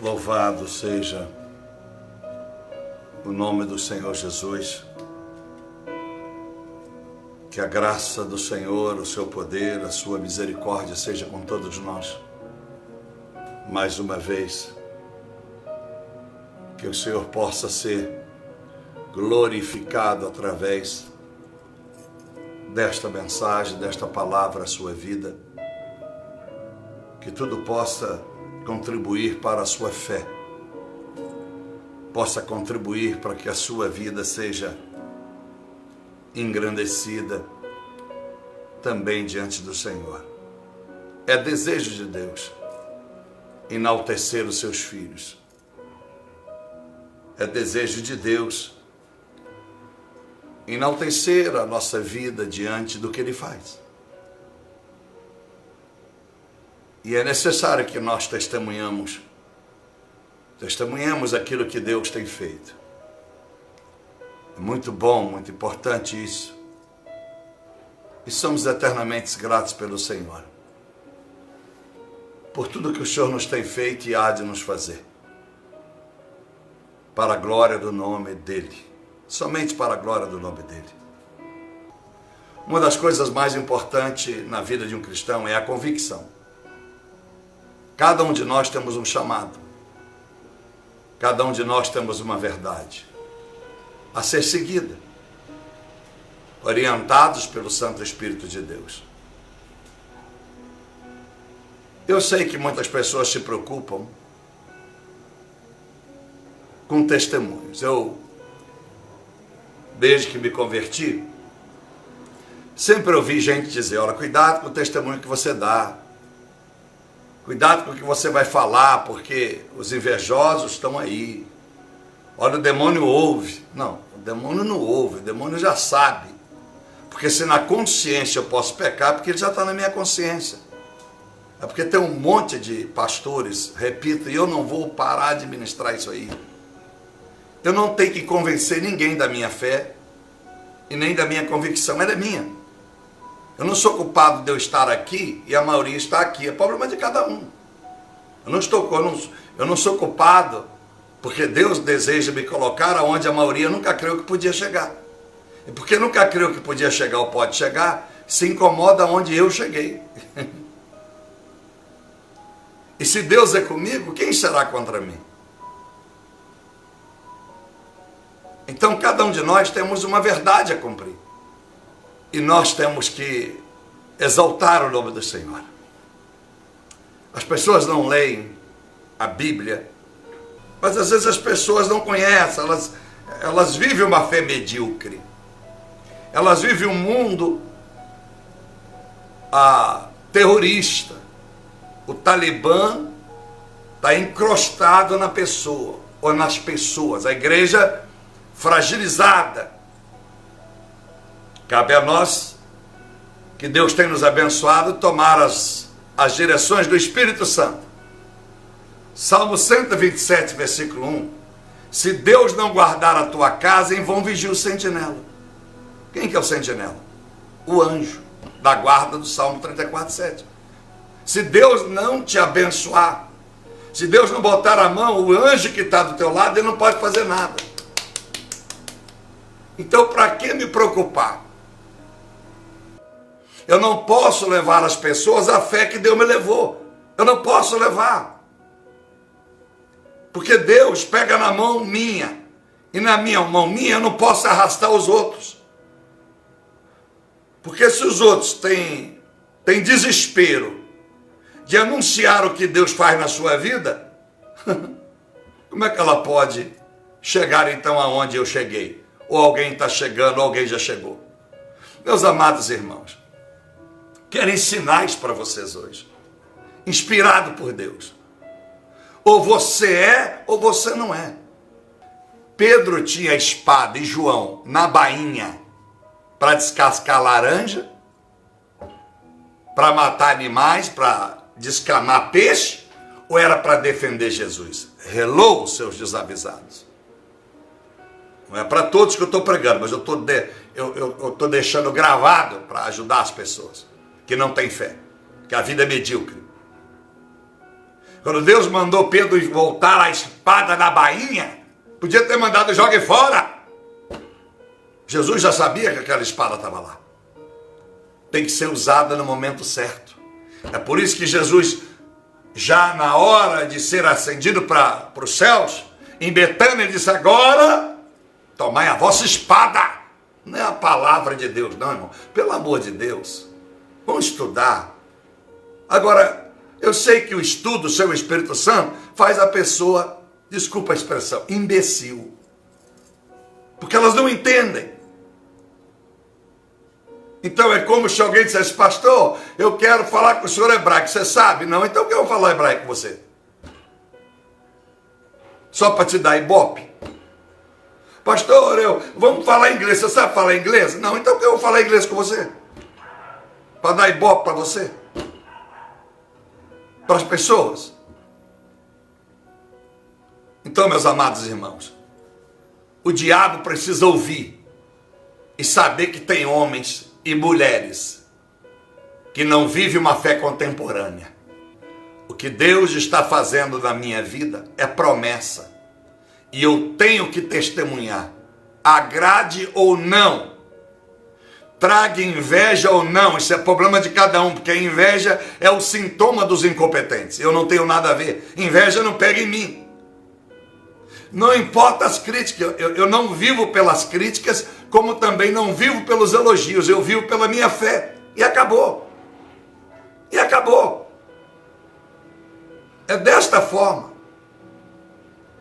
Louvado seja o nome do Senhor Jesus. Que a graça do Senhor, o seu poder, a sua misericórdia seja com todos nós. Mais uma vez, que o Senhor possa ser glorificado através desta mensagem, desta palavra à sua vida. Que tudo possa contribuir para a sua fé, possa contribuir para que a sua vida seja engrandecida também diante do Senhor. É desejo de Deus enaltecer os seus filhos. É desejo de Deus enaltecer a nossa vida diante do que Ele faz. E é necessário que nós testemunhemos aquilo que Deus tem feito. É muito bom, muito importante isso. E somos eternamente gratos pelo Senhor, por tudo que o Senhor nos tem feito e há de nos fazer, para a glória do nome dEle, somente para a glória do nome dEle. Uma das coisas mais importantes na vida de um cristão é a convicção. Cada um de nós temos um chamado. Cada um de nós temos uma verdade a ser seguida, orientados pelo Santo Espírito de Deus. Eu sei que muitas pessoas se preocupam com testemunhos. Eu, desde que me converti, sempre ouvi gente dizer: olha, cuidado com o testemunho que você dá. Cuidado com o que você vai falar, porque os invejosos estão aí. Olha, o demônio ouve. Não, o demônio não ouve, o demônio já sabe. Porque se na consciência eu posso pecar, porque ele já está na minha consciência. É porque tem um monte de pastores, repito, e eu não vou parar de ministrar isso aí. Eu não tenho que convencer ninguém da minha fé e nem da minha convicção, ela é minha. Eu não sou culpado de eu estar aqui e a maioria está aqui. É problema de cada um. Eu não sou culpado porque Deus deseja me colocar aonde a maioria nunca creu que podia chegar. E porque nunca creu que podia chegar ou pode chegar, se incomoda onde eu cheguei. E se Deus é comigo, quem será contra mim? Então cada um de nós temos uma verdade a cumprir. E nós temos que exaltar o nome do Senhor. As pessoas não leem a Bíblia, mas às vezes as pessoas não conhecem, elas vivem uma fé medíocre. Elas vivem um mundo terrorista. O Talibã está encrostado na pessoa, ou nas pessoas. A igreja fragilizada. Cabe a nós, que Deus tem nos abençoado, tomar as direções do Espírito Santo. Salmo 127, versículo 1. Se Deus não guardar a tua casa, em vão vigia o sentinela. Quem que é o sentinela? O anjo da guarda do Salmo 34, 7. Se Deus não te abençoar, se Deus não botar a mão, o anjo que está do teu lado, ele não pode fazer nada. Então, para que me preocupar? Eu não posso levar as pessoas à fé que Deus me levou. Eu não posso levar. Porque Deus pega na mão minha. E na minha mão minha eu não posso arrastar os outros. Porque se os outros têm desespero de anunciar o que Deus faz na sua vida, como é que ela pode chegar então aonde eu cheguei? Ou alguém está chegando, ou alguém já chegou. Meus amados irmãos, querem sinais para vocês hoje, inspirado por Deus. Ou você é, ou você não é. Pedro tinha a espada e João na bainha para descascar laranja, para matar animais, para descamar peixe, ou era para defender Jesus? Hello, seus desavisados. Não é para todos que eu estou pregando, mas eu estou deixando gravado para ajudar as pessoas que não têm fé, que a vida é medíocre. Quando Deus mandou Pedro voltar a espada na bainha, podia ter mandado jogue fora. Jesus já sabia que aquela espada estava lá. Tem que ser usada no momento certo. É por isso que Jesus, já na hora de ser ascendido para os céus, em Betânia, disse: agora, tomai a vossa espada. Não é a palavra de Deus, não, irmão. Pelo amor de Deus, vamos estudar. Agora, eu sei que o estudo, o seu Espírito Santo, faz a pessoa, desculpa a expressão, imbecil. Porque elas não entendem. Então é como se alguém dissesse: pastor, eu quero falar com o senhor hebraico. Você sabe? Não, então eu quero falar hebraico com você. Só para te dar ibope. Pastor, vamos falar inglês. Você sabe falar inglês? Não, então eu vou falar inglês com você. Para dar ibope para você. Para as pessoas. Então, meus amados irmãos, o diabo precisa ouvir e saber que tem homens e mulheres que não vivem uma fé contemporânea. O que Deus está fazendo na minha vida é promessa. E eu tenho que testemunhar. Agrade ou não. Traga inveja ou não. Isso é problema de cada um. Porque a inveja é o sintoma dos incompetentes. Eu não tenho nada a ver. Inveja não pega em mim. Não importa as críticas. Eu não vivo pelas críticas, como também não vivo pelos elogios. Eu vivo pela minha fé. E acabou. E acabou. É desta forma.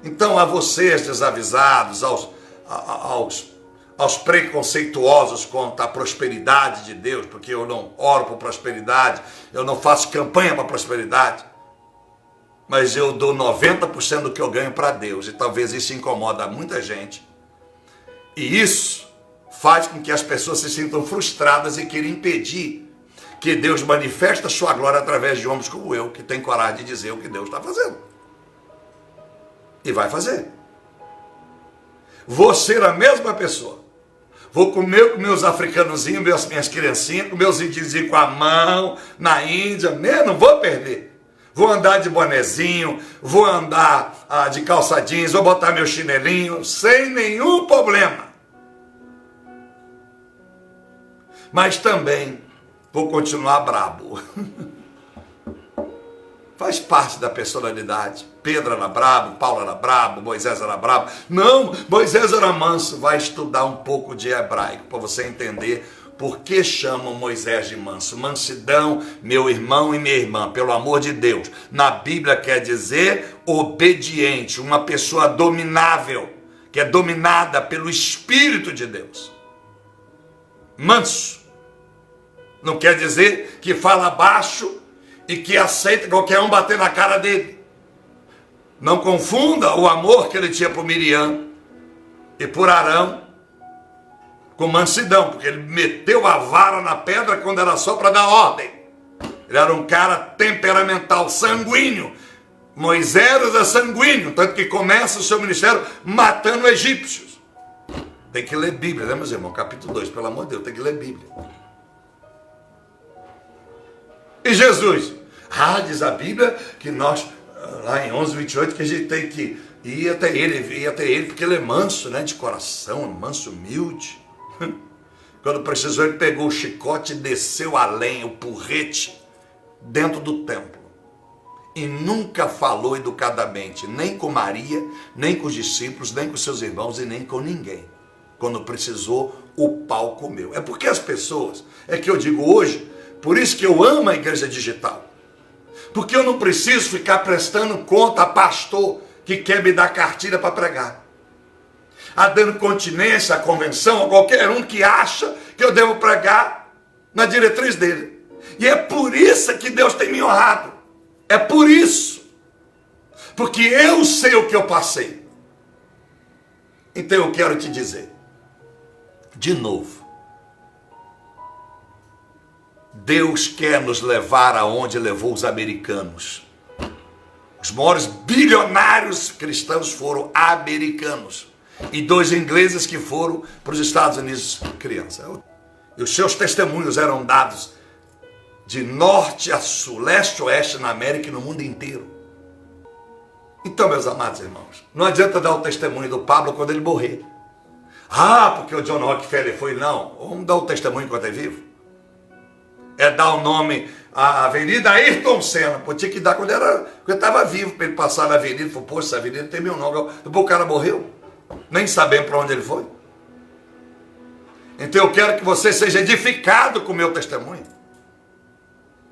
Então, a vocês desavisados, aos preconceituosos quanto à prosperidade de Deus, porque eu não oro por prosperidade, eu não faço campanha para prosperidade, mas eu dou 90% do que eu ganho para Deus, e talvez isso incomoda muita gente. E isso faz com que as pessoas se sintam frustradas e queiram impedir que Deus manifeste a sua glória através de homens como eu, que tem coragem de dizer o que Deus está fazendo. E vai fazer. Vou ser a mesma pessoa. Vou comer com meus africanozinhos, minhas criancinhas, com meus indígenas com a mão, na Índia, não vou perder. Vou andar de bonezinho, vou andar de calça jeans, vou botar meu chinelinho, sem nenhum problema. Mas também vou continuar brabo. Faz parte da personalidade. Pedro era brabo, Paulo era brabo, Moisés era brabo. Não, Moisés era manso. Vai estudar um pouco de hebraico para você entender por que chamam Moisés de manso. Mansidão, meu irmão e minha irmã, pelo amor de Deus. Na Bíblia quer dizer obediente, uma pessoa dominável, que é dominada pelo Espírito de Deus. Manso. Não quer dizer que fala baixo e que aceita qualquer um bater na cara dele. Não confunda o amor que ele tinha por Miriam e por Arão com mansidão, porque ele meteu a vara na pedra quando era só para dar ordem. Ele era um cara temperamental, sanguíneo. Moisés é sanguíneo, tanto que começa o seu ministério matando egípcios. Tem que ler Bíblia, né, meus irmãos? Capítulo 2, pelo amor de Deus, tem que ler Bíblia. E Jesus? Diz a Bíblia que nós, lá em 11:28, que a gente tem que ir até ele, porque ele é manso, né, de coração, manso, humilde. Quando precisou, ele pegou o chicote e desceu a lenha, o porrete, dentro do templo. E nunca falou educadamente, nem com Maria, nem com os discípulos, nem com seus irmãos e nem com ninguém. Quando precisou, o pau comeu. É porque as pessoas, é que eu digo hoje, por isso que eu amo a igreja digital. Porque eu não preciso ficar prestando conta a pastor que quer me dar cartilha para pregar. Dando continência à convenção, a qualquer um que acha que eu devo pregar na diretriz dele. E é por isso que Deus tem me honrado. É por isso. Porque eu sei o que eu passei. Então eu quero te dizer, de novo, Deus quer nos levar aonde levou os americanos. Os maiores bilionários cristãos foram americanos. E 2 ingleses que foram para os Estados Unidos criança. E os seus testemunhos eram dados de norte a sul, leste a oeste, na América e no mundo inteiro. Então, meus amados irmãos, não adianta dar o testemunho do Pablo quando ele morrer. Ah, porque o John Rockefeller foi, não. Vamos dar o testemunho enquanto é vivo. É dar o nome à Avenida Ayrton Senna. Pô, tinha que dar quando eu estava vivo, para ele passar na avenida. Falei, poxa, essa avenida tem meu nome. Depois o cara morreu, nem sabendo para onde ele foi. Então eu quero que você seja edificado com o meu testemunho.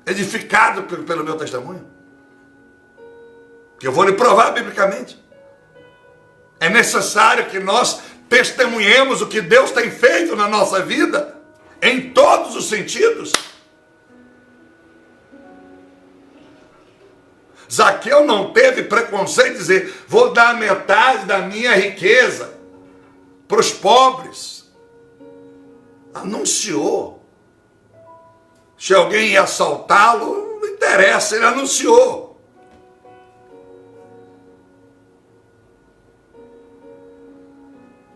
Edificado pelo meu testemunho. Que eu vou lhe provar biblicamente. É necessário que nós testemunhemos o que Deus tem feito na nossa vida, em todos os sentidos. Zaqueu não teve preconceito de dizer, vou dar metade da minha riqueza para os pobres. Anunciou. Se alguém ia assaltá-lo, não interessa, ele anunciou.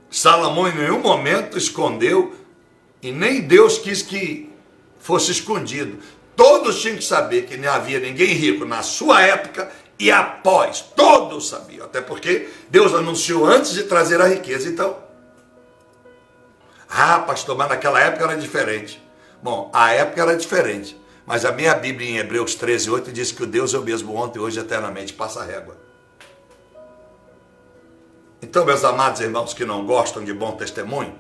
Salomão em nenhum momento escondeu, e nem Deus quis que fosse escondido. Todos tinham que saber que não havia ninguém rico na sua época e após. Todos sabiam, até porque Deus anunciou antes de trazer a riqueza. Então, pastor, mas naquela época era diferente. Bom, a época era diferente, mas a minha Bíblia em Hebreus 13:8 diz que o Deus é o mesmo ontem, hoje, eternamente, passa a régua. Então, meus amados irmãos que não gostam de bom testemunho,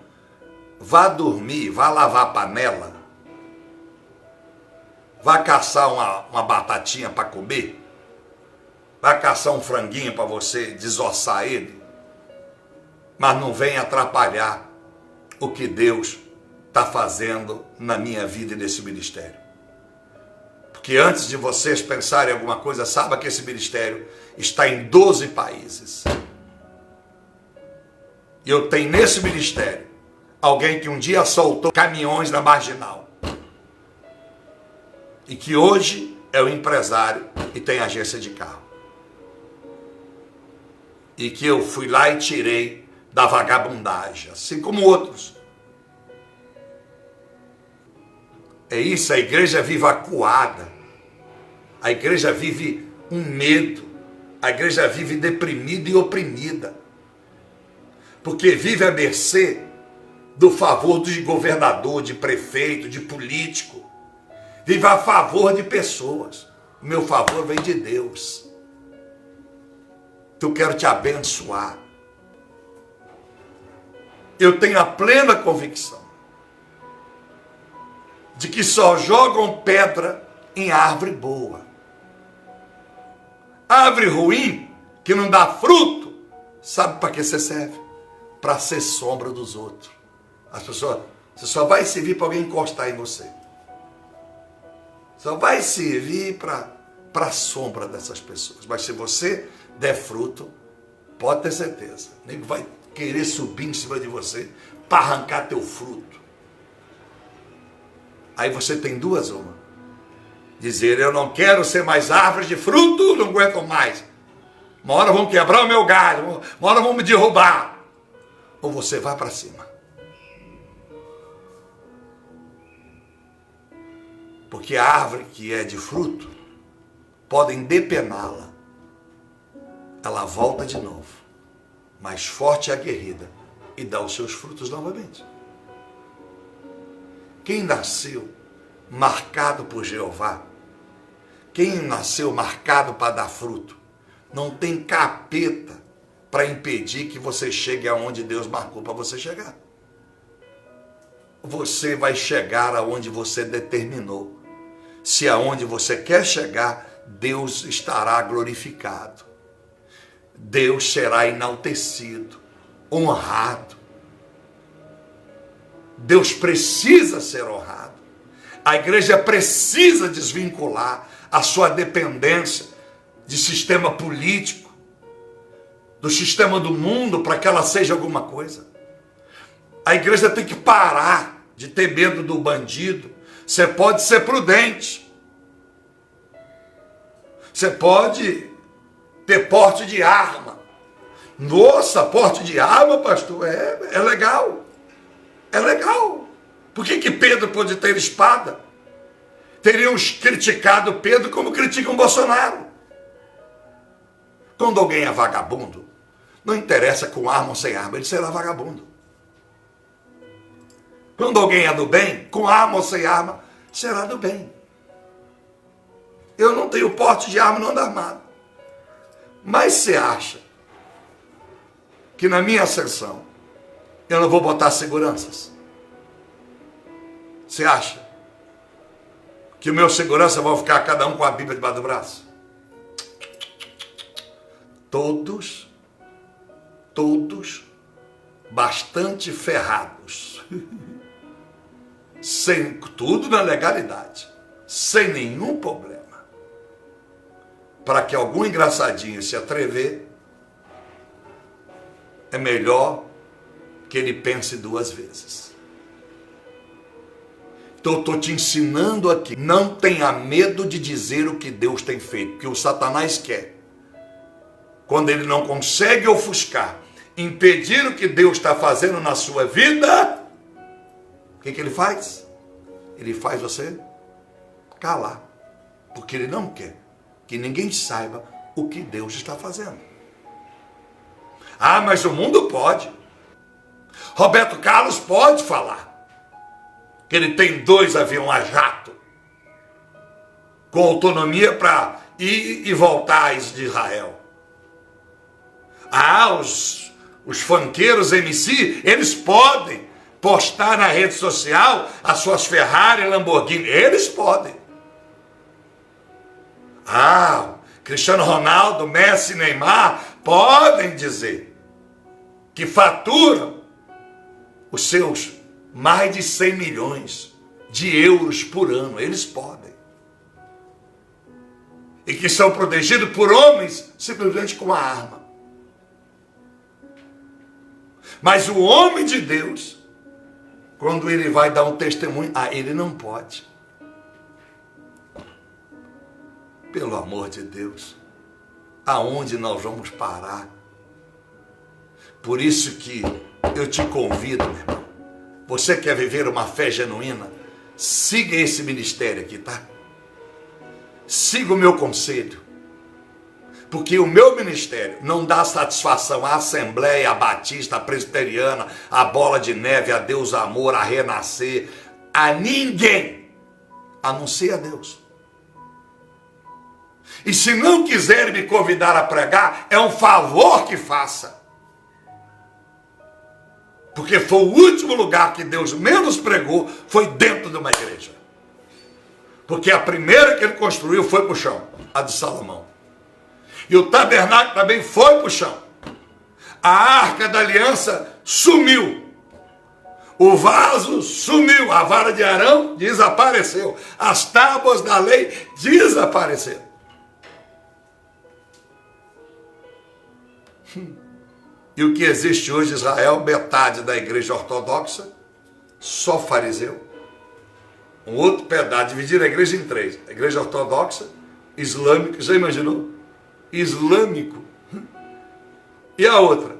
vá dormir, vá lavar a panela, vá caçar uma batatinha para comer, vá caçar um franguinho para você desossar ele, mas não venha atrapalhar o que Deus está fazendo na minha vida e nesse ministério. Porque antes de vocês pensarem em alguma coisa, saiba que esse ministério está em 12 países. E eu tenho nesse ministério alguém que um dia assaltou caminhões na Marginal. E que hoje é um empresário e tem agência de carro. E que eu fui lá e tirei da vagabundagem, assim como outros. É isso, a igreja vive acuada. A igreja vive um medo. A igreja vive deprimida e oprimida. Porque vive à mercê do favor de governador, de prefeito, de político. Vive a favor de pessoas. O meu favor vem de Deus. Eu quero te abençoar. Eu tenho a plena convicção de que só jogam pedra em árvore boa. Árvore ruim, que não dá fruto, sabe para que você serve? Para ser sombra dos outros. As pessoas, você só vai servir para alguém encostar em você. Só vai servir para a sombra dessas pessoas. Mas se você der fruto, pode ter certeza, nem vai querer subir em cima de você para arrancar teu fruto. Aí você tem duas, uma. Dizer, eu não quero ser mais árvore de fruto, não aguento mais. Uma hora vão quebrar o meu galho, uma hora vão me derrubar. Ou você vai para cima. Porque a árvore que é de fruto, podem depená-la. Ela volta de novo, mais forte e aguerrida, e dá os seus frutos novamente. Quem nasceu marcado por Jeová, quem nasceu marcado para dar fruto, não tem capeta para impedir que você chegue aonde Deus marcou para você chegar. Você vai chegar aonde você determinou. Se aonde você quer chegar, Deus estará glorificado. Deus será enaltecido, honrado. Deus precisa ser honrado. A igreja precisa desvincular a sua dependência de sistema político, do sistema do mundo, para que ela seja alguma coisa. A igreja tem que parar de ter medo do bandido. Você pode ser prudente. Você pode ter porte de arma. Nossa, porte de arma, pastor, é legal. É legal. Por que Pedro pode ter espada? Teriam criticado Pedro como criticam Bolsonaro. Quando alguém é vagabundo, não interessa com arma ou sem arma, ele será vagabundo. Quando alguém é do bem, com arma ou sem arma, será do bem. Eu não tenho porte de arma, não ando armado. Mas você acha que na minha ascensão eu não vou botar seguranças? Você acha que o meu segurança vai ficar cada um com a Bíblia debaixo do braço? Todos bastante ferrados. Sem tudo na legalidade, sem nenhum problema. Para que algum engraçadinho se atrever, é melhor que ele pense duas vezes. Então eu estou te ensinando aqui, não tenha medo de dizer o que Deus tem feito, porque o Satanás quer. Quando ele não consegue ofuscar, impedir o que Deus está fazendo na sua vida, o que ele faz? Ele faz você calar, porque ele não quer que ninguém saiba o que Deus está fazendo. Ah, mas o mundo pode. Roberto Carlos pode falar que ele tem 2 aviões a jato com autonomia para ir e voltar de Israel. Ah, os funkeiros MC, eles podem postar na rede social as suas Ferrari e Lamborghini. Eles podem. Ah, Cristiano Ronaldo, Messi, Neymar podem dizer que faturam os seus mais de 100 milhões de euros por ano. Eles podem. E que são protegidos por homens simplesmente com a arma. Mas o homem de Deus, quando ele vai dar um testemunho, ele não pode. Pelo amor de Deus, aonde nós vamos parar? Por isso que eu te convido, meu irmão, você quer viver uma fé genuína? Siga esse ministério aqui, tá? Siga o meu conselho. Porque o meu ministério não dá satisfação à Assembleia, à Batista, à Presbiteriana, à Bola de Neve, a Deus Amor, a Renascer, a ninguém, a não ser a Deus. E se não quiser me convidar a pregar, é um favor que faça. Porque foi o último lugar que Deus menos pregou, foi dentro de uma igreja. Porque a primeira que ele construiu foi para o chão, a de Salomão. E o tabernáculo também foi para o chão. A arca da aliança sumiu. O vaso sumiu. A vara de Arão desapareceu. As tábuas da lei desapareceram. E o que existe hoje em Israel, metade da igreja ortodoxa, só fariseu. Um outro pedaço, dividir a igreja em 3. A igreja ortodoxa, islâmica, já imaginou? Islâmico. E a outra?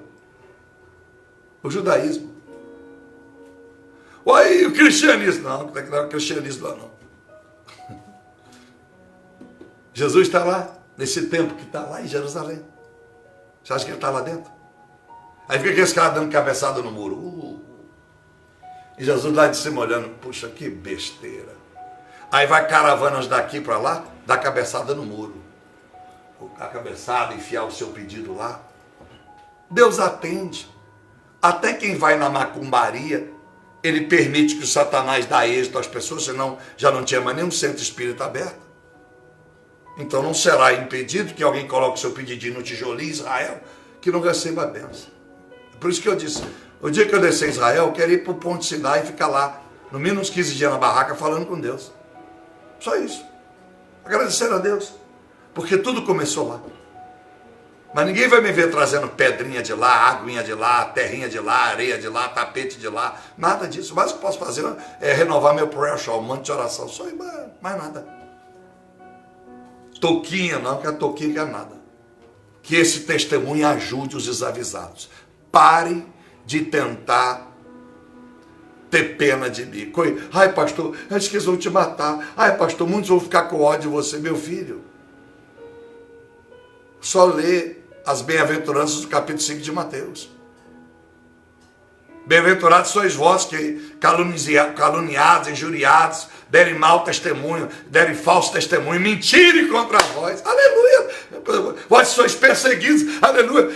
O judaísmo. Aí o cristianismo. Não é o cristianismo lá não. Jesus está lá, nesse templo que está lá em Jerusalém. Você acha que ele está lá dentro? Aí fica aqueles caras dando cabeçada no muro. E Jesus lá de cima olhando, puxa, que besteira. Aí vai caravanas daqui para lá, dá cabeçada no muro. A cabeçada, enfiar o seu pedido lá. Deus atende. Até quem vai na macumbaria, ele permite que o Satanás dá êxito às pessoas, senão já não tinha mais nenhum centro espírita aberto. Então não será impedido que alguém coloque o seu pedidinho no tijolinho em Israel, que não receba a bênção. Por isso que eu disse, o dia que eu descer em Israel, eu quero ir para o Ponte Sinai e ficar lá, no mínimo uns 15 dias na barraca, falando com Deus. Só isso. Agradecer a Deus. Porque tudo começou lá. Mas ninguém vai me ver trazendo pedrinha de lá, aguinha de lá, terrinha de lá, areia de lá, tapete de lá. Nada disso. O mais que eu posso fazer é renovar meu prayer shawl, um monte de oração. Só mais nada. Toquinha não, que a toquinha que é nada. Que esse testemunho ajude os desavisados. Pare de tentar ter pena de mim. Ai, pastor, antes que eles vão te matar. Ai, pastor, muitos vão ficar com ódio de você, meu filho. Só lê as bem-aventuranças do capítulo 5 de Mateus. Bem-aventurados sois vós que caluniados, injuriados, derem mau testemunho, derem falso testemunho, mentirem contra vós. Aleluia! Vós sois perseguidos. Aleluia!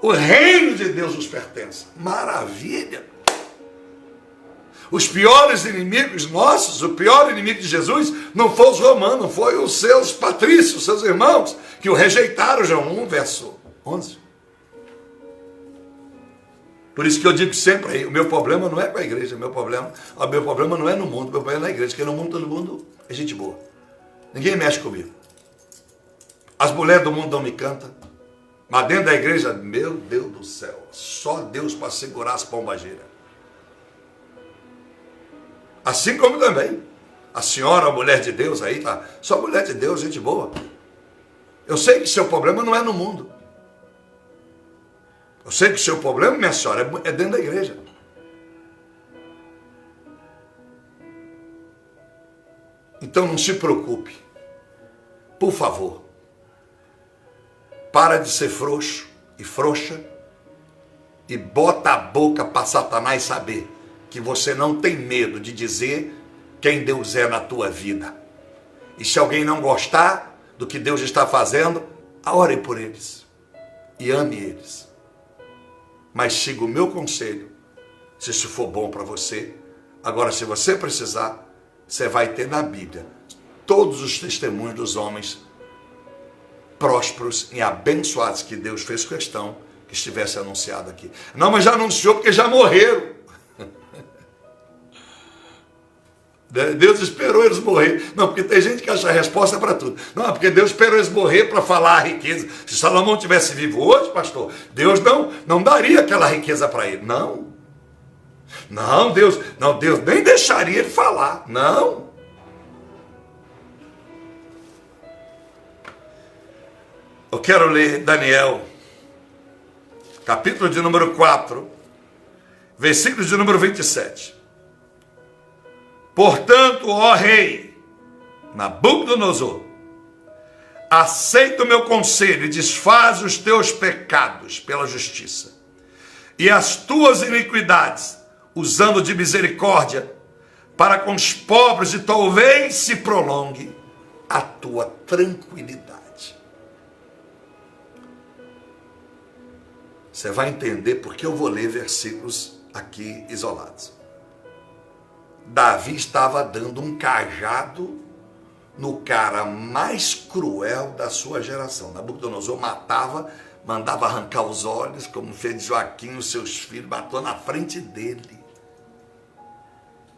O reino de Deus os pertence. Maravilha! Os piores inimigos nossos, o pior inimigo de Jesus, não foi os romanos, foi os seus patrícios, seus irmãos, que o rejeitaram, João 1, verso 11. Por isso que eu digo sempre aí, o meu problema não é com a igreja, o meu problema não é no mundo, o meu problema é na igreja, porque no mundo, todo mundo é gente boa. Ninguém mexe comigo. As mulheres do mundo não me cantam, mas dentro da igreja, meu Deus do céu, só Deus para segurar as pombageiras. Assim como também a senhora, a mulher de Deus aí, tá? Só mulher de Deus, gente boa. Eu sei que seu problema não é no mundo. Eu sei que seu problema, minha senhora, é dentro da igreja. Então não se preocupe. Por favor. Para de ser frouxo e frouxa e bota a boca para Satanás saber que você não tem medo de dizer quem Deus é na tua vida. E se alguém não gostar do que Deus está fazendo, ore por eles e ame eles. Mas siga o meu conselho, se isso for bom para você. Agora, se você precisar, você vai ter na Bíblia todos os testemunhos dos homens prósperos e abençoados que Deus fez questão que estivesse anunciado aqui. Não, mas já anunciou porque já morreram. Deus esperou eles morrer. Não, porque tem gente que acha a resposta para tudo. Não, porque Deus esperou eles morrer para falar a riqueza. Se Salomão tivesse vivo hoje, pastor, Deus não daria aquela riqueza para ele. Não. Deus nem deixaria ele falar. Não. Eu quero ler Daniel, capítulo de número 4, versículo de número 27. Portanto, ó rei Nabucodonosor, aceita o meu conselho e desfaz os teus pecados pela justiça e as tuas iniquidades, usando de misericórdia para com os pobres, e talvez se prolongue a tua tranquilidade. Você vai entender porque eu vou ler versículos aqui isolados. Davi estava dando um cajado no cara mais cruel da sua geração. Nabucodonosor matava, mandava arrancar os olhos, como fez Joaquim, os seus filhos, matou na frente dele.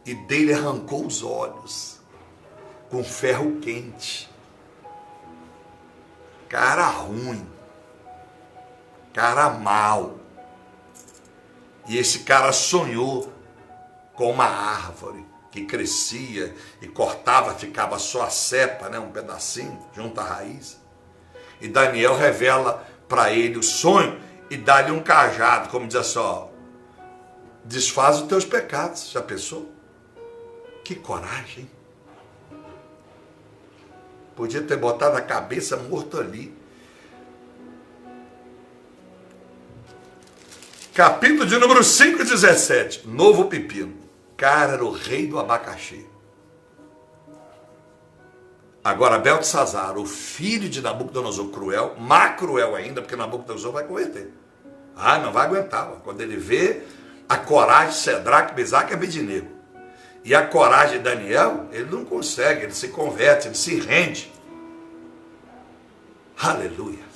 E dele arrancou os olhos, com ferro quente. Cara ruim, cara mau. E esse cara sonhou com uma árvore que crescia e cortava, ficava só a cepa, né, um pedacinho, junto à raiz. E Daniel revela para ele o sonho e dá-lhe um cajado, como diz assim, ó, desfaz os teus pecados. Já pensou? Que coragem. Podia ter botado a cabeça morto ali. Capítulo de número 5, 17. Novo pepino. Cara, era o rei do abacaxi. Agora, Beltesazar, o filho de Nabucodonosor cruel, mais cruel ainda, porque Nabucodonosor vai converter. Não vai aguentar. Quando ele vê a coragem de Sedraque, Mesaque e Abednego, e a coragem de Daniel, ele não consegue, ele se converte, ele se rende. Aleluia.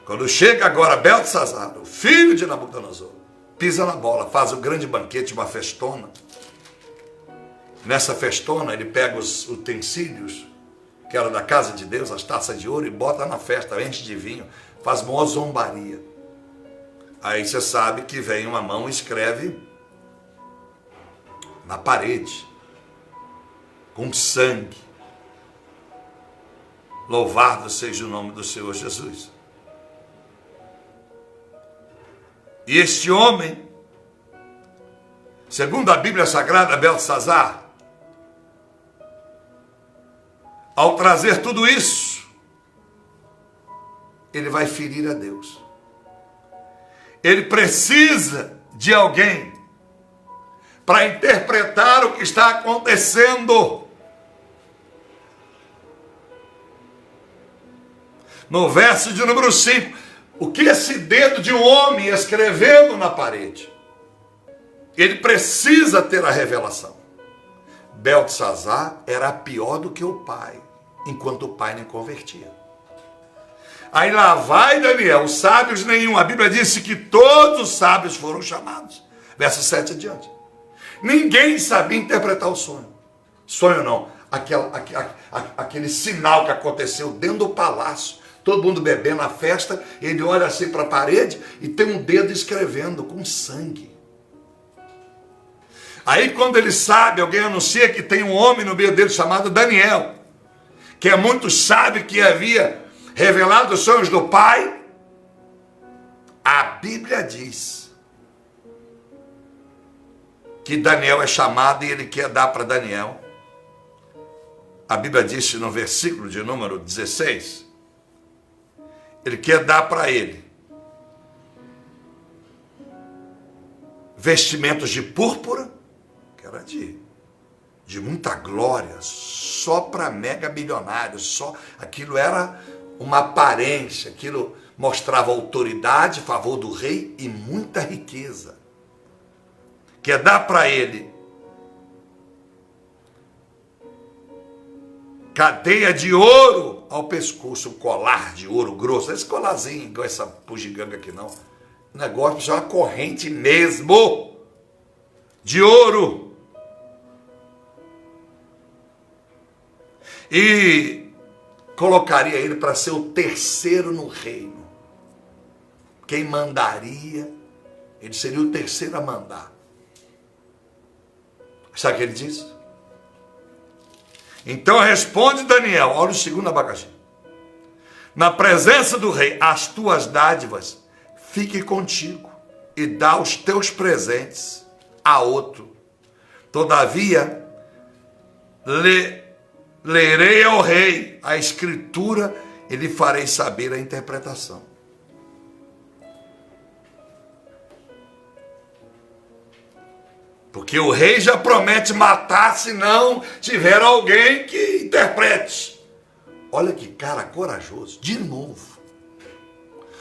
Quando chega agora Beltesazar, o filho de Nabucodonosor, pisa na bola, faz um grande banquete, uma festona. Nessa festona ele pega os utensílios, que era da casa de Deus, as taças de ouro, e bota na festa, enche de vinho, faz maior zombaria. Aí você sabe que vem uma mão e escreve na parede, com sangue. Louvado seja o nome do Senhor Jesus. E este homem, segundo a Bíblia Sagrada, Beltesazar, ao trazer tudo isso, ele vai ferir a Deus. Ele precisa de alguém para interpretar o que está acontecendo. No verso de número 5, o que esse dedo de um homem escrevendo na parede? Ele precisa ter a revelação. Beltesazar era pior do que o pai, enquanto o pai nem convertia. Aí lá vai Daniel, os sábios nenhum. A Bíblia disse que todos os sábios foram chamados. Verso 7 adiante. Ninguém sabia interpretar o sonho. Sonho não, aquele sinal que aconteceu dentro do palácio. Todo mundo bebendo na festa, ele olha assim para a parede e tem um dedo escrevendo com sangue. Aí quando ele sabe, alguém anuncia que tem um homem no meio dele chamado Daniel, que é muito sábio, que havia revelado os sonhos do pai. A Bíblia diz que Daniel é chamado e ele quer dar para Daniel. A Bíblia diz no versículo de número 16, ele quer dar para ele vestimentos de púrpura, que era de muita glória, só para mega bilionários, só aquilo era uma aparência, aquilo mostrava autoridade, favor do rei e muita riqueza. Quer dar para ele cadeia de ouro ao pescoço, um colar de ouro grosso, esse colarzinho, igual essa bugiganga aqui não. O negócio é uma corrente mesmo de ouro. E colocaria ele para ser o terceiro no reino. Quem mandaria, ele seria o terceiro a mandar. Sabe o que ele diz? Então responde Daniel, olha o segundo abacaxi. Na presença do rei, as tuas dádivas fiquem contigo e dá os teus presentes a outro. Todavia, lerei ao rei a escritura e lhe farei saber a interpretação. Porque o rei já promete matar se não tiver alguém que interprete. Olha que cara corajoso. De novo.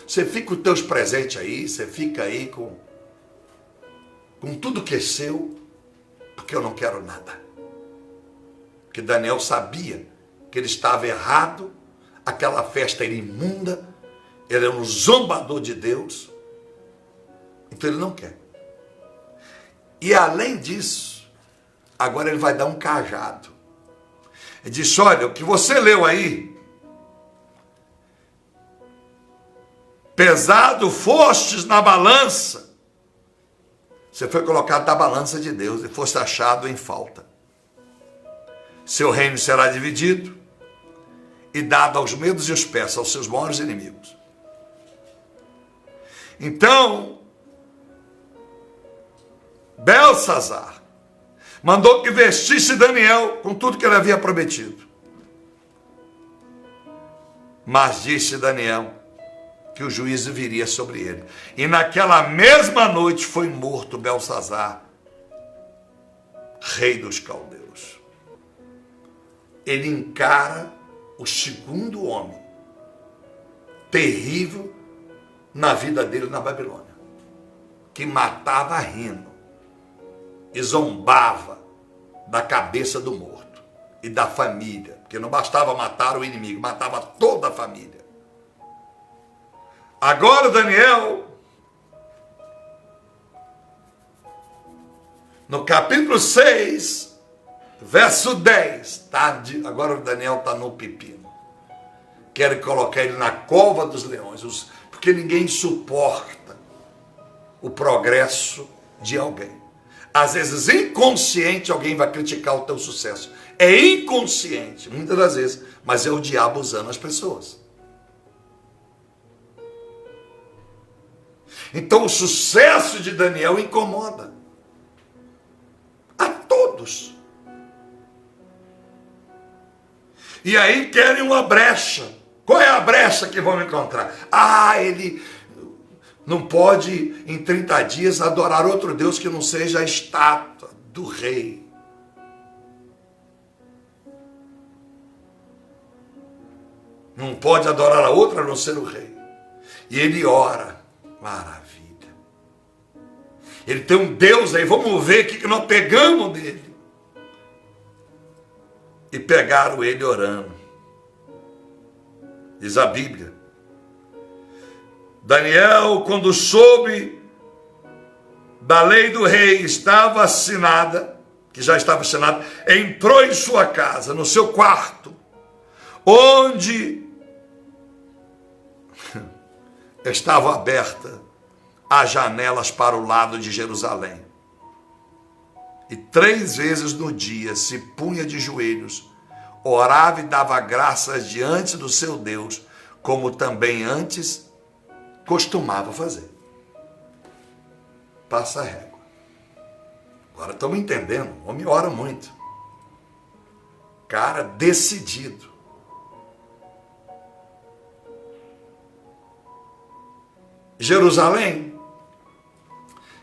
Você fica com os teus presentes aí, você fica aí com tudo que é seu, porque eu não quero nada. Porque Daniel sabia que ele estava errado, aquela festa era imunda, ele era um zombador de Deus, então ele não quer. E além disso, agora ele vai dar um cajado. Ele disse, olha, o que você leu aí, pesado fostes na balança, você foi colocado na balança de Deus e foste achado em falta. Seu reino será dividido e dado aos medos e os persas, aos seus maiores inimigos. Então, Beltesazar mandou que vestisse Daniel com tudo que ele havia prometido. Mas disse Daniel que o juízo viria sobre ele. E naquela mesma noite foi morto Beltesazar, rei dos caldeus. Ele encara o segundo homem terrível na vida dele na Babilônia, que matava rindo e zombava da cabeça do morto e da família, porque não bastava matar o inimigo, matava toda a família. Agora Daniel, no capítulo 6, verso 10, agora o Daniel está no pepino. Querem colocar ele na cova dos leões, porque ninguém suporta o progresso de alguém. Às vezes, inconsciente, alguém vai criticar o teu sucesso. É inconsciente, muitas das vezes, mas é o diabo usando as pessoas. Então, o sucesso de Daniel incomoda a todos. E aí querem uma brecha Qual é a brecha que vão encontrar? Ah, ele não pode em 30 dias adorar outro Deus que não seja a estátua do rei. Não pode adorar a outra a não ser o rei. E ele ora. Maravilha. Ele tem um Deus aí, vamos ver o que nós pegamos dele. E pegaram ele orando. Diz a Bíblia. Daniel, quando soube da lei do rei, estava assinada, que já estava assinada, entrou em sua casa, no seu quarto, onde estavam abertas as janelas para o lado de Jerusalém. E 3 vezes no dia se punha de joelhos, orava e dava graças diante do seu Deus, como também antes costumava fazer. Passa a régua. Agora estamos entendendo, o homem ora muito. Cara decidido. Jerusalém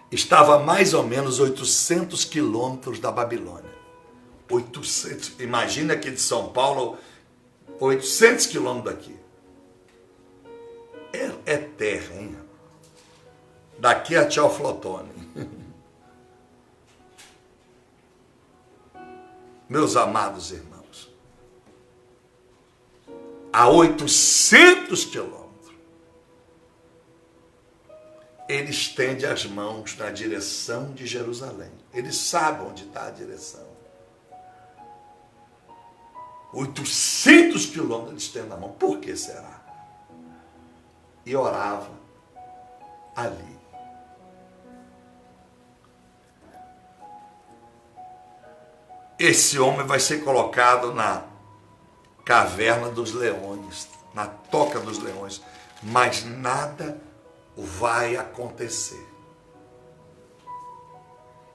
estava a mais ou menos 800 quilômetros da Babilônia. 800, imagina aqui de São Paulo, 800 quilômetros daqui. É terra, hein? Daqui a Teoflotone. Meus amados irmãos, a 800 quilômetros, ele estende as mãos na direção de Jerusalém. Ele sabe onde está a direção. 800 quilômetros ele estende a mão. Por que será? E orava ali. Esse homem vai ser colocado na caverna dos leões, na toca dos leões, mas nada vai acontecer.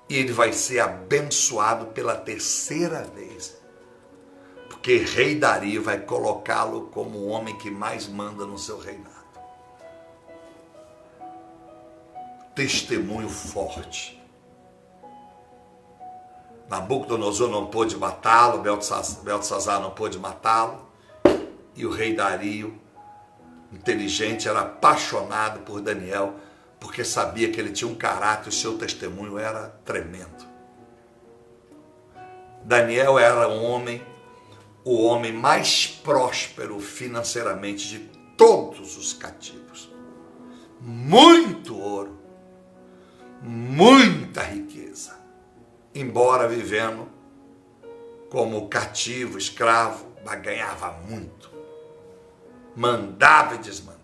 E ele vai ser abençoado pela 3ª vez, porque rei Dario vai colocá-lo como o homem que mais manda no seu reinado. Testemunho forte. Nabucodonosor não pôde matá-lo, Beltesazar não pôde matá-lo, e o rei Dario, inteligente, era apaixonado por Daniel, porque sabia que ele tinha um caráter, o seu testemunho era tremendo. Daniel era o homem mais próspero financeiramente de todos os cativos. Muito ouro, muita riqueza, embora vivendo como cativo, escravo, mas ganhava muito, mandava e desmandava.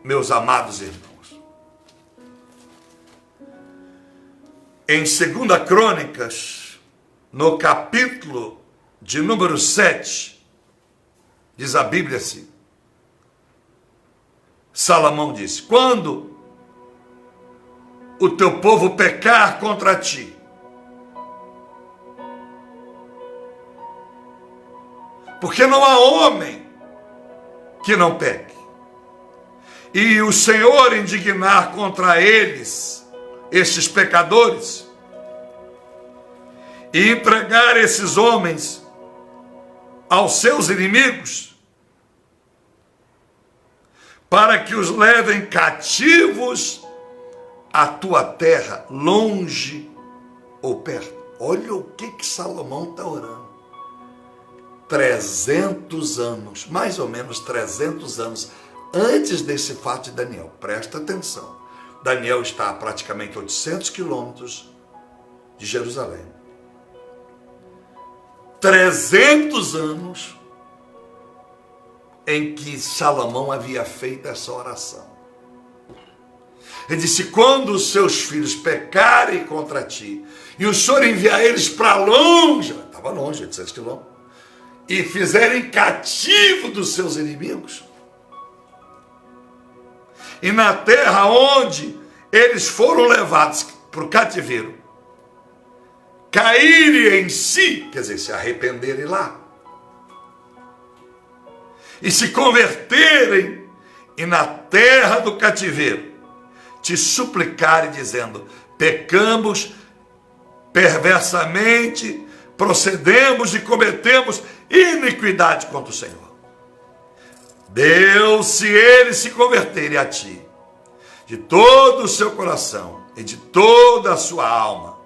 Meus amados irmãos, em 2 Crônicas, no capítulo de número 7, diz a Bíblia assim, Salomão disse, quando o teu povo pecar contra ti, porque não há homem que não peque, e o Senhor indignar contra eles, estes pecadores, e entregar esses homens aos seus inimigos, para que os levem cativos à tua terra, longe ou perto. Olha o que Salomão está orando. 300 anos, mais ou menos 300 anos, antes desse fato de Daniel. Presta atenção. Daniel está a praticamente 800 quilômetros de Jerusalém. 300 anos em que Salomão havia feito essa oração. Ele disse, quando os seus filhos pecarem contra ti, e o Senhor enviar eles para longe, estava longe, 800 quilômetros, e fizerem cativo dos seus inimigos, e na terra onde eles foram levados para o cativeiro, caírem em si, quer dizer, se arrependerem lá, e se converterem, e na terra do cativeiro te suplicarem, dizendo: pecamos perversamente, procedemos e cometemos iniquidade contra o Senhor. Deus, se eles se converterem a ti, de todo o seu coração e de toda a sua alma,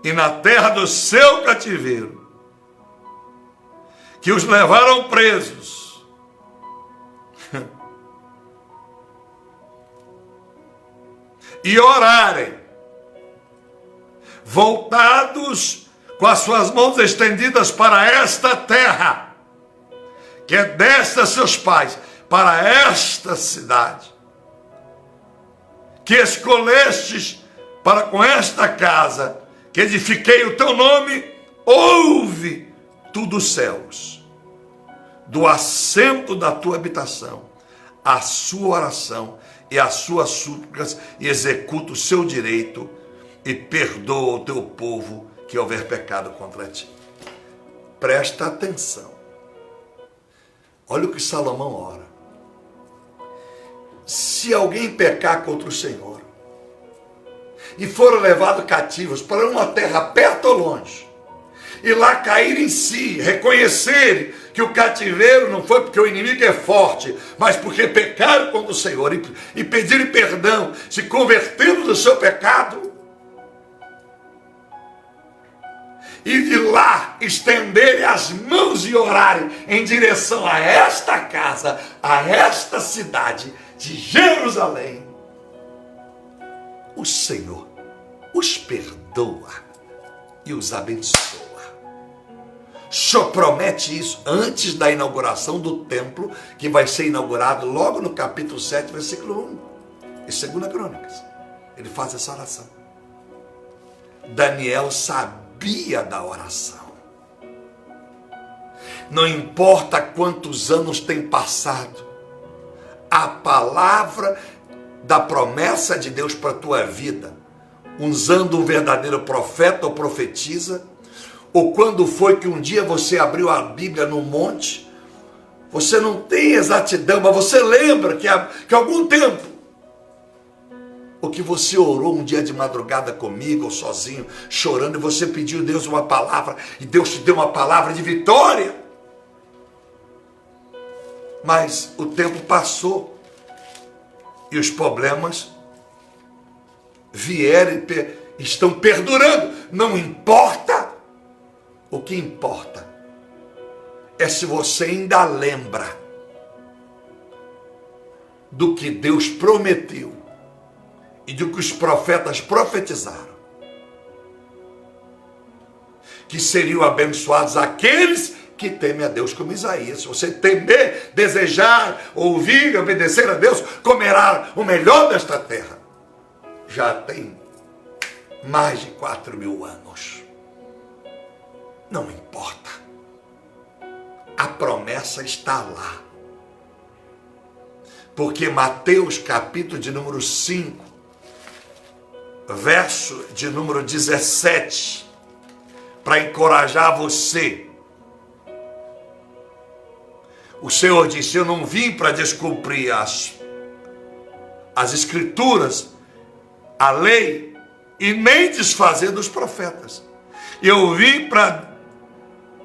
e na terra do seu cativeiro, que os levaram presos, e orarem, voltados com as suas mãos estendidas para esta terra, que é desta seus pais, para esta cidade, que escolestes para com esta casa, que edifiquei o teu nome, ouve tu dos céus, do assento da tua habitação, a sua oração e as suas súplicas, e executa o seu direito, e perdoa o teu povo que houver pecado contra ti. Presta atenção. Olha o que Salomão ora. Se alguém pecar contra o Senhor e foram levados cativos para uma terra perto ou longe, e lá cair em si, reconhecerem que o cativeiro não foi porque o inimigo é forte, mas porque pecaram contra o Senhor, e pedirem perdão, se convertendo do seu pecado, e de lá estenderem as mãos e orarem em direção a esta casa, a esta cidade de Jerusalém, o Senhor os perdoa e os abençoa. O Senhor promete isso antes da inauguração do templo, que vai ser inaugurado logo no capítulo 7, versículo 1, em 2 Crônicas. Ele faz essa oração. Daniel sabia da oração. Não importa quantos anos tem passado, a palavra da promessa de Deus para a tua vida, usando um verdadeiro profeta ou profetisa, ou quando foi que um dia você abriu a Bíblia no monte, você não tem exatidão, mas você lembra que algum tempo, ou que você orou um dia de madrugada comigo, ou sozinho, chorando, e você pediu a Deus uma palavra, e Deus te deu uma palavra de vitória. Mas o tempo passou, e os problemas vieram e estão perdurando. Não importa. O que importa é se você ainda lembra do que Deus prometeu e do que os profetas profetizaram, que seriam abençoados aqueles que temem a Deus, como Isaías. Se você temer, desejar, ouvir, obedecer a Deus, comerá o melhor desta terra. Já tem mais de 4.000 anos. Não importa. A promessa está lá. Porque Mateus, capítulo de número 5, verso de número 17, para encorajar você, o Senhor disse: eu não vim para descumprir as escrituras, a lei, e nem desfazer dos profetas. Eu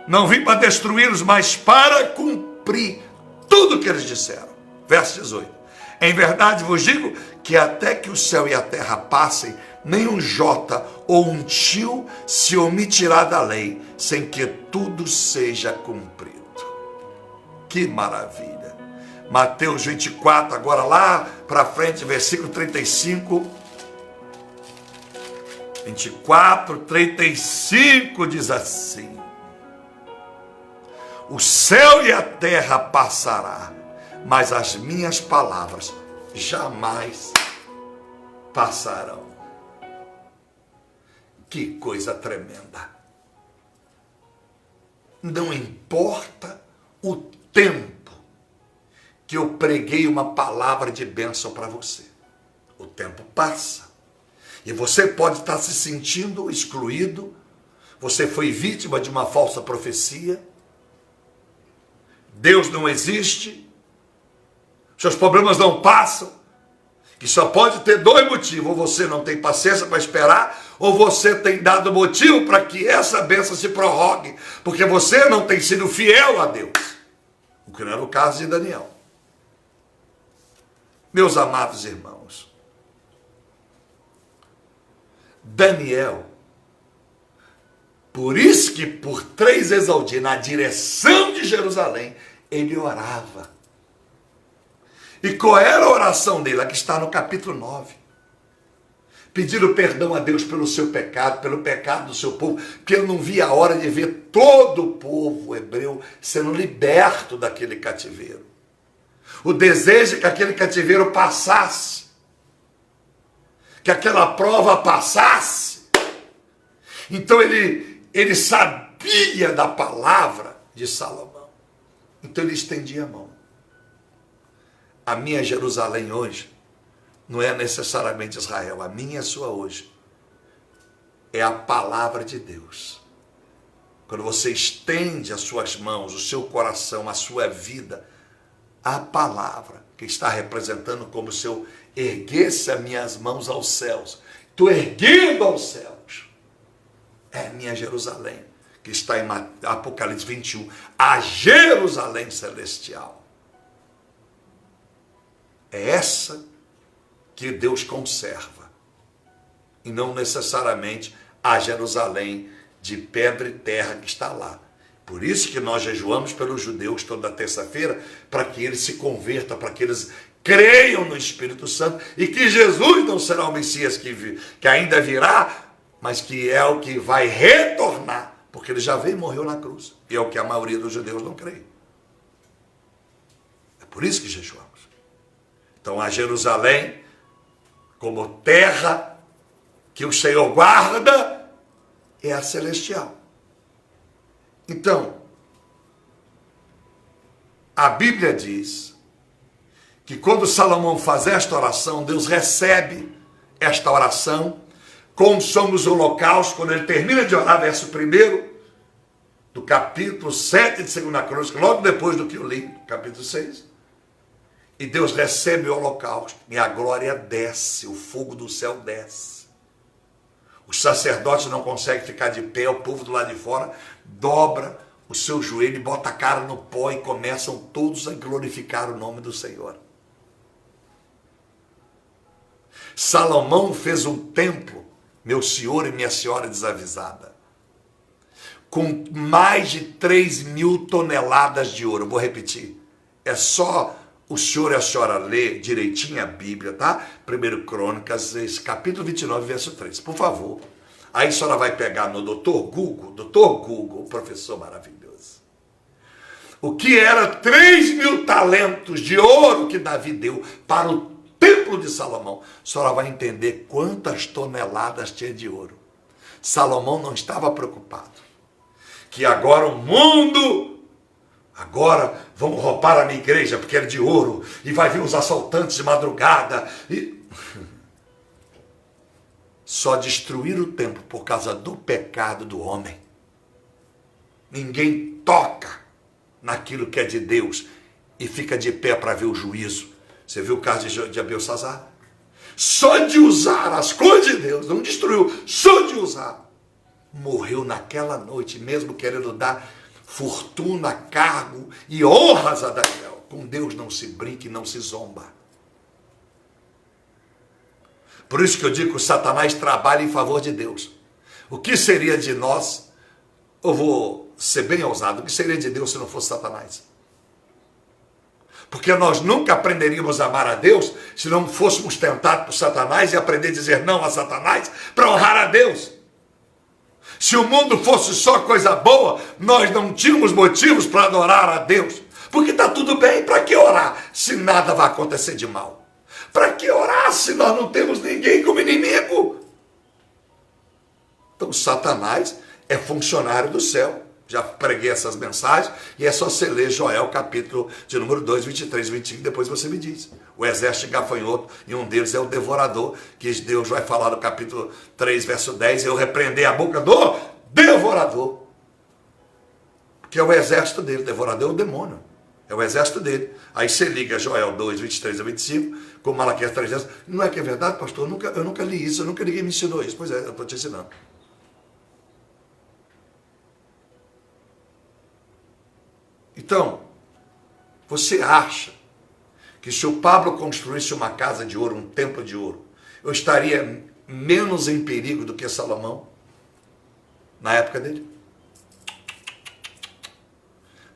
não vim para destruí-los, mas para cumprir tudo o que eles disseram. Verso 18. Em verdade vos digo que até que o céu e a terra passem, nem um jota ou um tio se omitirá da lei, sem que tudo seja cumprido. Que maravilha. Mateus 24, agora lá para frente, versículo 35. 24, 35 diz assim: o céu e a terra passará, mas as minhas palavras jamais passarão. Que coisa tremenda. Não importa o tempo que eu preguei uma palavra de bênção para você. O tempo passa. E você pode estar se sentindo excluído. Você foi vítima de uma falsa profecia. Deus não existe, seus problemas não passam, que só pode ter dois motivos: ou você não tem paciência para esperar, ou você tem dado motivo para que essa bênção se prorrogue, porque você não tem sido fiel a Deus, o que não era o caso de Daniel. Meus amados irmãos, Daniel, por isso que por 3 vezes ao dia, na direção de Jerusalém, ele orava. E qual era a oração dele? A que está no capítulo 9. Pedindo perdão a Deus pelo seu pecado, pelo pecado do seu povo, porque ele não via a hora de ver todo o povo hebreu sendo liberto daquele cativeiro. O desejo é que aquele cativeiro passasse, que aquela prova passasse. Então ele sabia da palavra de Salomão. Então ele estendia a mão. A minha Jerusalém hoje não é necessariamente Israel, a minha e a sua hoje é a palavra de Deus. Quando você estende as suas mãos, o seu coração, a sua vida, a palavra, que está representando como se eu erguesse as minhas mãos aos céus, estou erguendo aos céus, é a minha Jerusalém, que está em Apocalipse 21, a Jerusalém celestial. É essa que Deus conserva, e não necessariamente a Jerusalém de pedra e terra que está lá. Por isso que nós jejuamos pelos judeus toda terça-feira, para que eles se convertam, para que eles creiam no Espírito Santo, e que Jesus não será o Messias que ainda virá, mas que é o que vai retornar, porque ele já veio e morreu na cruz, e é o que a maioria dos judeus não crê. É por isso que jejuamos. Então a Jerusalém, como terra que o Senhor guarda, é a celestial. Então, a Bíblia diz que quando Salomão faz esta oração, Deus recebe esta oração, consome os holocaustos. Quando ele termina de orar, verso 1 do capítulo 7 de 2 Crônicas, logo depois do que eu li, capítulo 6, e Deus recebe o holocausto, e a glória desce, o fogo do céu desce. Os sacerdotes não conseguem ficar de pé, o povo do lado de fora dobra o seu joelho, bota a cara no pó e começam todos a glorificar o nome do Senhor. Salomão fez um templo, meu senhor e minha senhora desavisada, com mais de 3.000 toneladas de ouro. Vou repetir, é só o senhor e a senhora ler direitinho a Bíblia, tá? 1 Crônicas, capítulo 29, verso 3, por favor. Aí a senhora vai pegar no Dr. Google, o professor maravilhoso. O que era 3.000 talentos de ouro que Davi deu para o templo de Salomão. A senhora vai entender quantas toneladas tinha de ouro. Salomão não estava preocupado que agora o mundo... Agora vamos roubar a minha igreja porque era de ouro, e vai vir os assaltantes de madrugada. Só destruir o templo por causa do pecado do homem. Ninguém toca naquilo que é de Deus e fica de pé para ver o juízo. Você viu o caso de Abelsazar? Só de usar as coisas de Deus, não destruiu, só de usar, morreu naquela noite, mesmo querendo dar fortuna, cargo e honras a Daniel. Com Deus não se brinca e não se zomba. Por isso que eu digo que o Satanás trabalha em favor de Deus. O que seria de nós, eu vou ser bem ousado, o que seria de Deus se não fosse Satanás? Porque nós nunca aprenderíamos a amar a Deus se não fôssemos tentados por Satanás e aprender a dizer não a Satanás para honrar a Deus. Se o mundo fosse só coisa boa, nós não tínhamos motivos para adorar a Deus. Porque está tudo bem, para que orar se nada vai acontecer de mal? Para que orar se nós não temos ninguém como inimigo? Então Satanás é funcionário do céu. Já preguei essas mensagens e é só você ler Joel, capítulo de número 2, 23, 25, depois você me diz. O exército de gafanhoto, e um deles é o devorador, que Deus vai falar no capítulo 3, verso 10, eu repreender a boca do devorador. Que é o exército dele, o devorador é o demônio. É o exército dele. Aí você liga Joel 2, 23 a 25, com Malaquias 3, não é que é verdade, pastor? Eu nunca li isso, ninguém me ensinou isso. Pois é, eu estou te ensinando. Então, você acha que se o Pablo construísse uma casa de ouro, um templo de ouro, eu estaria menos em perigo do que Salomão na época dele?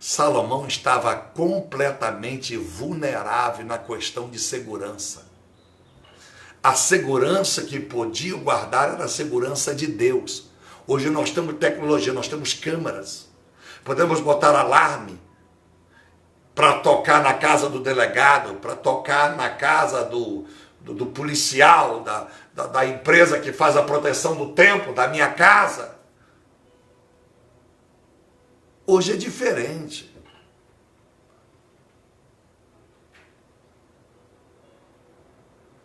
Salomão estava completamente vulnerável na questão de segurança. A segurança que podia guardar era a segurança de Deus. Hoje nós temos tecnologia, nós temos câmeras. Podemos botar alarme para tocar na casa do delegado, para tocar na casa do policial, da empresa que faz a proteção do templo, da minha casa. Hoje é diferente.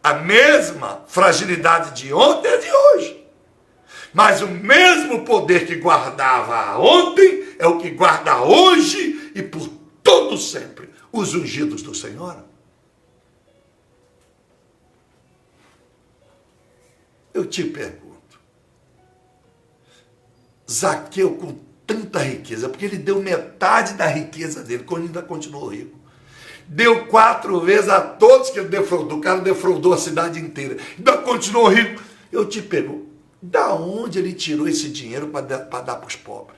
A mesma fragilidade de ontem é de hoje. Mas o mesmo poder que guardava ontem é o que guarda hoje e por todo sempre os ungidos do Senhor. Eu te pergunto, Zaqueu com tanta riqueza, porque ele deu metade da riqueza dele, quando ainda continuou rico. Deu 4 vezes a todos que ele defraudou. O cara defraudou a cidade inteira. Ainda continuou rico. Eu te pergunto, da onde ele tirou esse dinheiro para dar para os pobres?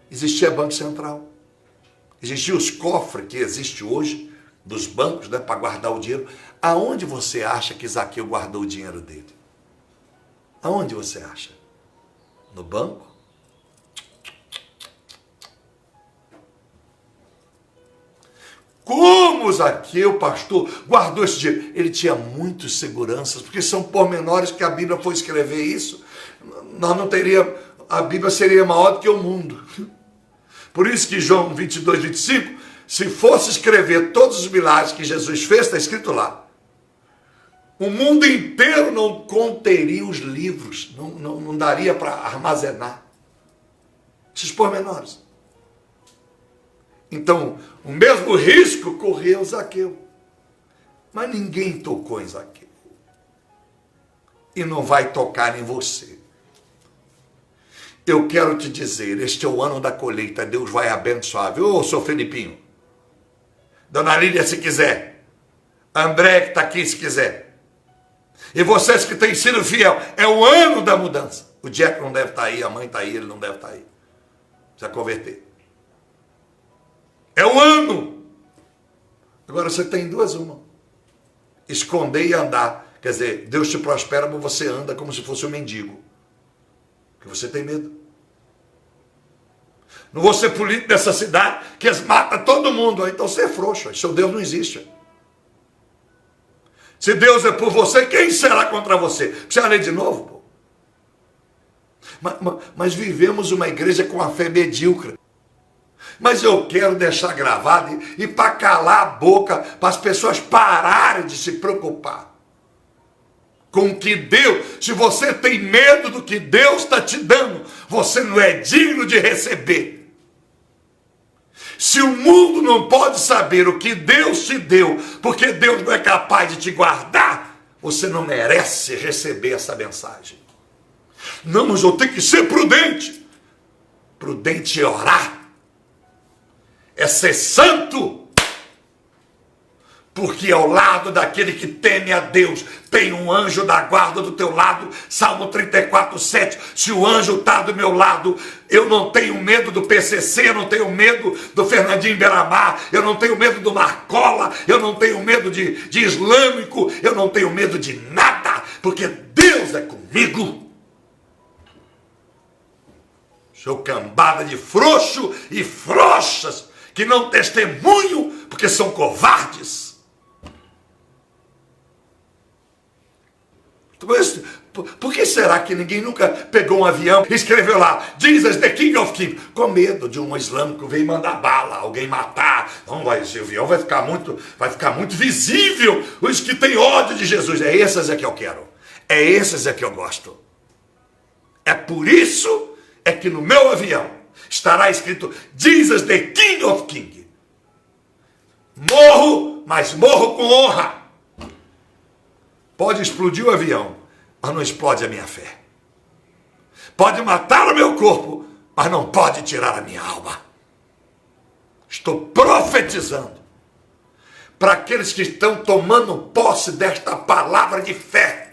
Existia Banco Central. Existiam os cofres que existem hoje, dos bancos, né, para guardar o dinheiro. Aonde você acha que Zaqueu guardou o dinheiro dele? Aonde você acha? No banco? Como Zaqueu, pastor, guardou esse dinheiro? Ele tinha muitas seguranças, porque são pormenores que a Bíblia foi escrever isso. Nós não teria, a Bíblia seria maior do que o mundo. Por isso que João 22, 25, se fosse escrever todos os milagres que Jesus fez, está escrito lá. O mundo inteiro não conteria os livros, não daria para armazenar esses pormenores. Então, o mesmo risco correu Zaqueu. Mas ninguém tocou em Zaqueu. E não vai tocar em você. Eu quero te dizer, este é o ano da colheita, Deus vai abençoar. Viu, seu Felipinho? Dona Lília, se quiser. André, que está aqui, se quiser. E vocês que têm sido fiel, é o ano da mudança. O Jack não deve estar aí, a mãe está aí, ele não deve estar aí. Precisa converter. É o ano. Agora você tem duas, uma. Esconder e andar. Quer dizer, Deus te prospera, mas você anda como se fosse um mendigo. Porque você tem medo. Não vou ser político dessa cidade, que eles matam todo mundo. Então você é frouxo. Seu Deus não existe. Se Deus é por você, quem será contra você? Precisa ler de novo, pô. Mas vivemos uma igreja com a fé medíocre. Mas eu quero deixar gravado e para calar a boca, para as pessoas pararem de se preocupar com o que Deus, se você tem medo do que Deus está te dando, você não é digno de receber. Se o mundo não pode saber o que Deus te deu, porque Deus não é capaz de te guardar, você não merece receber essa mensagem. Não, mas eu tenho que ser prudente. Prudente é orar. É ser santo, porque ao lado daquele que teme a Deus, tem um anjo da guarda do teu lado. Salmo 34, 7, se o anjo está do meu lado, eu não tenho medo do PCC, eu não tenho medo do Fernandinho Beiramar, eu não tenho medo do Marcola, eu não tenho medo de islâmico, eu não tenho medo de nada, porque Deus é comigo. Seu cambada de frouxo e frouxas, que não testemunham porque são covardes. Por que será que ninguém nunca pegou um avião e escreveu lá, Jesus the King of Kings, com medo de um islâmico vir mandar bala, alguém matar? Não, esse avião vai ficar muito visível, os que têm ódio de Jesus. É esses é que eu quero, é esses é que eu gosto. É por isso é que no meu avião estará escrito Jesus the King of Kings. Morro, mas morro com honra. Pode explodir o avião, mas não explode a minha fé. Pode matar o meu corpo, mas não pode tirar a minha alma. Estou profetizando para aqueles que estão tomando posse desta palavra de fé,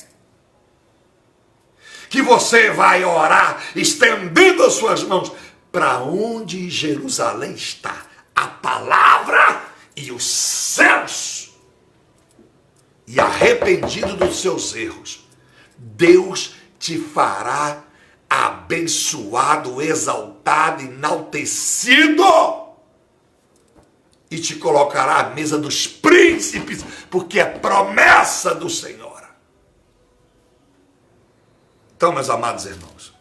que você vai orar estendendo as suas mãos para onde Jerusalém está, a palavra e os céus, e arrependido dos seus erros, Deus te fará abençoado, exaltado, enaltecido, e te colocará à mesa dos príncipes, porque é promessa do Senhor. Então, meus amados irmãos,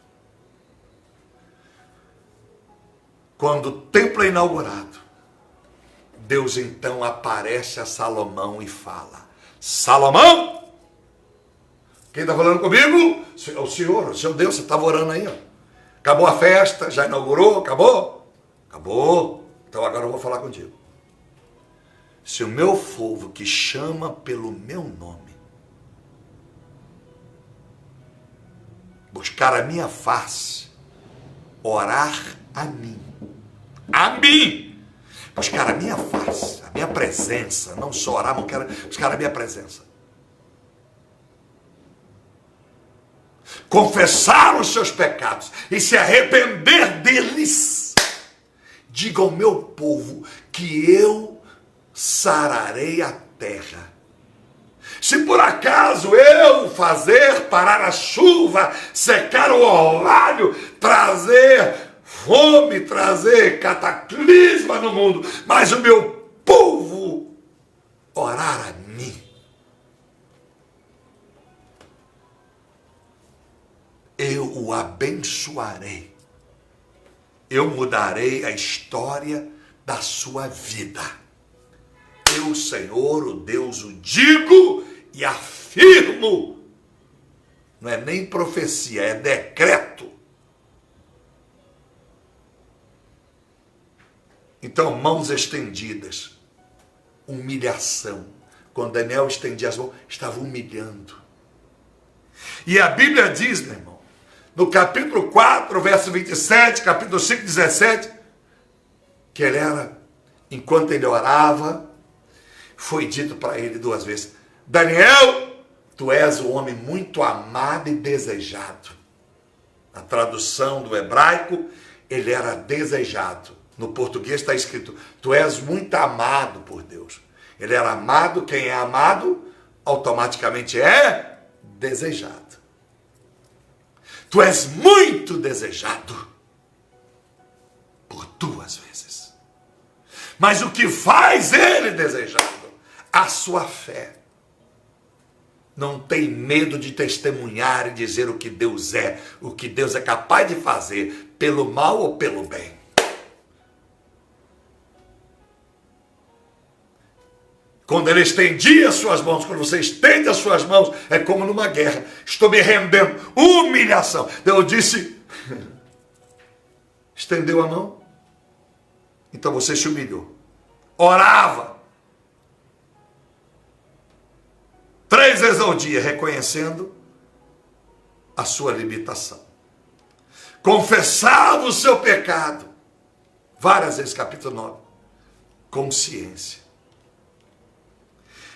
quando o templo é inaugurado, Deus então aparece a Salomão e fala: Salomão, quem está falando comigo? O Senhor, o seu Deus. Você estava orando aí, ó. Acabou a festa, já inaugurou, acabou? Acabou. Então agora eu vou falar contigo. Se o meu povo que chama pelo meu nome buscar a minha face, orar a mim, buscar a minha face, a minha presença, não só orar, mas quero buscar a minha presença, confessar os seus pecados e se arrepender deles, diga ao meu povo que eu sararei a terra. Se por acaso eu fazer parar a chuva, secar o orvalho, trazer fome, trazer cataclisma no mundo, mas o meu povo orar a mim, eu o abençoarei, eu mudarei a história da sua vida. Eu, Senhor, o Deus, o digo e afirmo. Não é nem profecia, é decreto. Então, mãos estendidas, humilhação. Quando Daniel estendia as mãos, estava humilhando. E a Bíblia diz, meu irmão, no capítulo 4, verso 27, capítulo 5, 17, que ele era, enquanto ele orava, foi dito para ele 2 vezes: Daniel, tu és um homem muito amado e desejado. Na tradução do hebraico, ele era desejado. No português está escrito: tu és muito amado por Deus. Ele era amado, quem é amado, automaticamente é desejado. Tu és muito desejado por 2 vezes. Mas o que faz ele desejado? A sua fé. Não tem medo de testemunhar e dizer o que Deus é, o que Deus é capaz de fazer, pelo mal ou pelo bem. Quando ele estendia as suas mãos, quando você estende as suas mãos, é como numa guerra. Estou me rendendo. Humilhação. Deus disse: estendeu a mão, então você se humilhou. Orava 3 vezes ao dia, reconhecendo a sua limitação. Confessava o seu pecado. Várias vezes, capítulo 9. Consciência.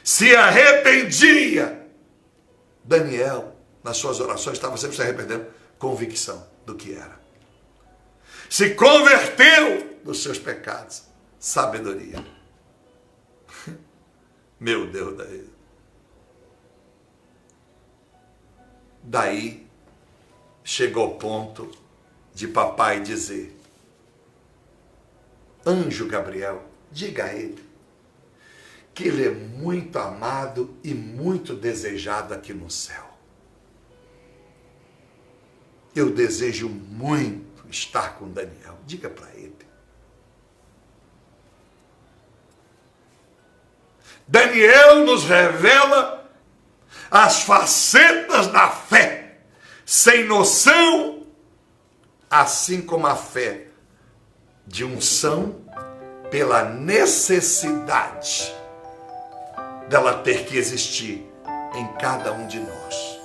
Se arrependia. Daniel, nas suas orações, estava sempre se arrependendo. Convicção do que era. Se converteu dos seus pecados. Sabedoria. Meu Deus, daí chegou ao ponto de papai dizer: anjo Gabriel, diga a ele que ele é muito amado e muito desejado aqui no céu. Eu desejo muito estar com Daniel. Diga para ele. Daniel nos revela as facetas da fé, sem noção, assim como a fé de unção pela necessidade dela ter que existir em cada um de nós.